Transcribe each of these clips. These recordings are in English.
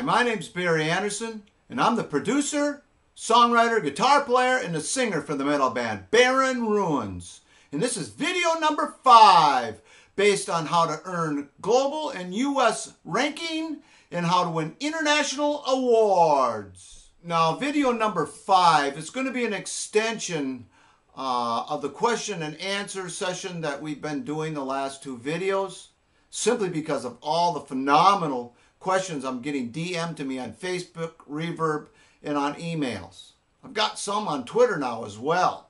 Hi, my name's Barry Anderson, and I'm the producer, songwriter, guitar player, and the singer for the metal band Barren Ruins. And this is video number 5, based on how to earn global and U.S. ranking and how to win international awards. Now, video number 5 is going to be an extension of the question and answer session that we've been doing the last 2 videos, simply because of all the phenomenal questions I'm getting DM'd to me on Facebook, Reverb, and on emails. I've got some on Twitter now as well.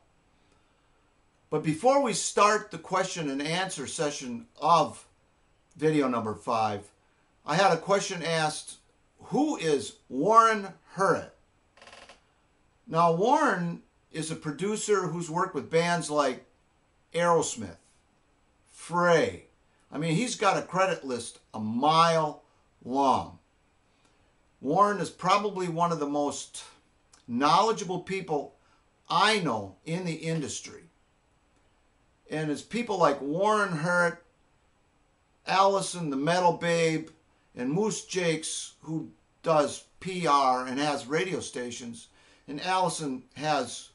But before we start the question and answer session of video number 5, I had a question asked, who is Warren Hurrett? Now, Warren is a producer who's worked with bands like Aerosmith, Frey. I mean, he's got a credit list a mile long. Warren is probably one of the most knowledgeable people I know in the industry. And it's people like Warren Hurrett, Allison the Metal Babe, and Moose Jakes, who does PR and has radio stations. And Allison has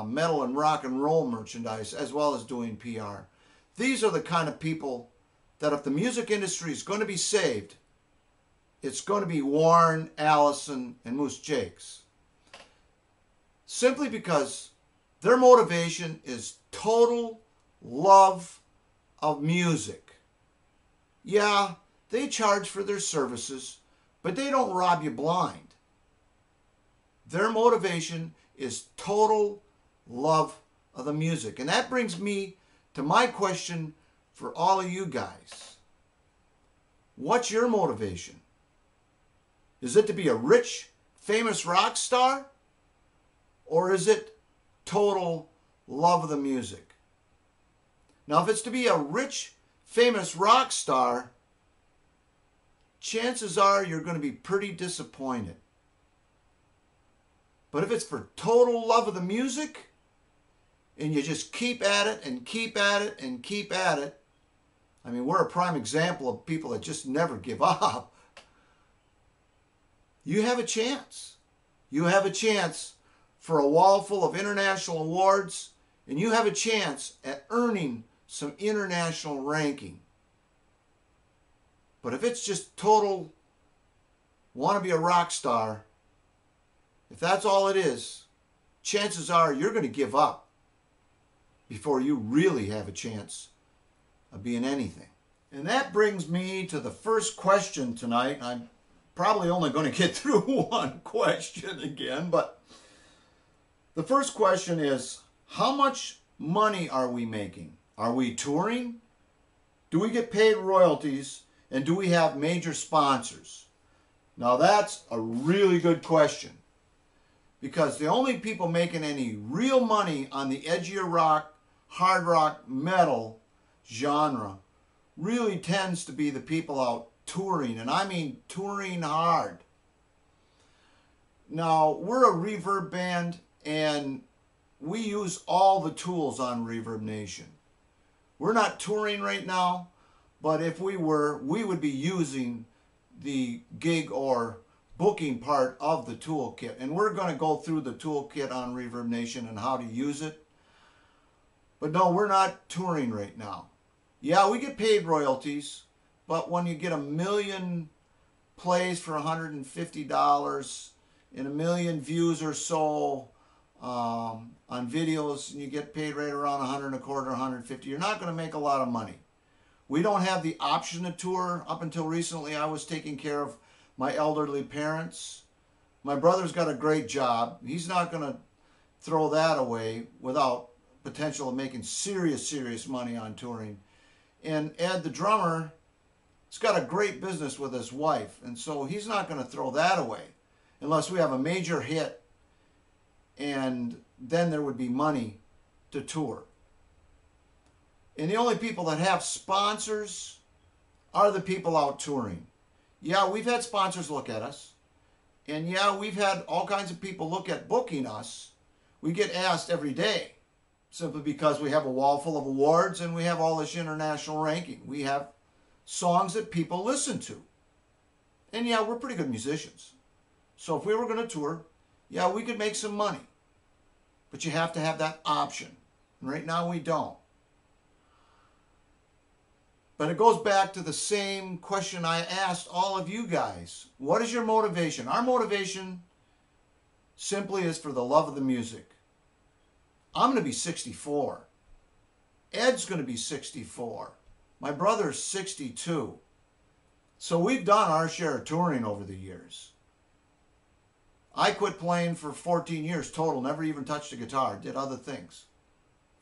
metal and rock and roll merchandise as well as doing PR. These are the kind of people that if the music industry is going to be saved, it's going to be Warren, Allison, and Moose Jakes. Simply because their motivation is total love of music. Yeah, they charge for their services, but they don't rob you blind. Their motivation is total love of the music. And that brings me to my question for all of you guys. What's your motivation? Is it to be a rich, famous rock star? Or is it total love of the music? Now, if it's to be a rich, famous rock star, chances are you're going to be pretty disappointed. But if it's for total love of the music, and you just keep at it and keep at it and keep at it, I mean, we're a prime example of people that just never give up. You have a chance. You have a chance for a wall full of international awards, and you have a chance at earning some international ranking. But if it's just total want to be a rock star, if that's all it is, chances are you're going to give up before you really have a chance of being anything. And that brings me to the first question tonight. I'm probably only going to get through one question again, but the first question is, how much money are we making? Are we touring? Do we get paid royalties? And do we have major sponsors? Now that's a really good question, because the only people making any real money on the edgier rock, hard rock, metal genre really tends to be the people out touring, and I mean touring hard. Now, we're a reverb band, and we use all the tools on Reverb Nation. We're not touring right now, but if we were, we would be using the gig or booking part of the toolkit. And we're going to go through the toolkit on Reverb Nation and how to use it. But no, we're not touring right now. Yeah, we get paid royalties, but when you get 1 million plays for $150 and 1 million views or so on videos, and you get paid right around 100 a quarter, 150, you're not going to make a lot of money. We don't have the option to tour. Up until recently, I was taking care of my elderly parents. My brother's got a great job. He's not going to throw that away without potential of making serious money on touring. And Ed, the drummer, has got a great business with his wife, and so he's not going to throw that away unless we have a major hit, and then there would be money to tour. And the only people that have sponsors are the people out touring. Yeah, we've had sponsors look at us, and yeah, we've had all kinds of people look at booking us. We get asked every day, simply because we have a wall full of awards and we have all this international ranking. We have songs that people listen to. And yeah, we're pretty good musicians. So if we were going to tour, yeah, we could make some money. But you have to have that option. And right now we don't. But it goes back to the same question I asked all of you guys. What is your motivation? Our motivation simply is for the love of the music. I'm going to be 64. Ed's going to be 64. My brother's 62. So we've done our share of touring over the years. I quit playing for 14 years total, never even touched a guitar, did other things.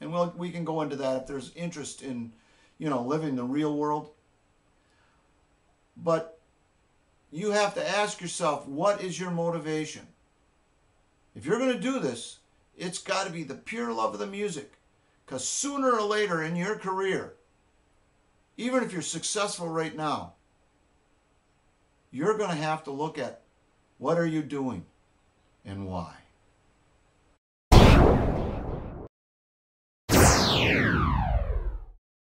And we can go into that if there's interest in, living the real world. But you have to ask yourself, what is your motivation? If you're going to do this, it's got to be the pure love of the music. Because sooner or later in your career, even if you're successful right now, you're going to have to look at what are you doing and why.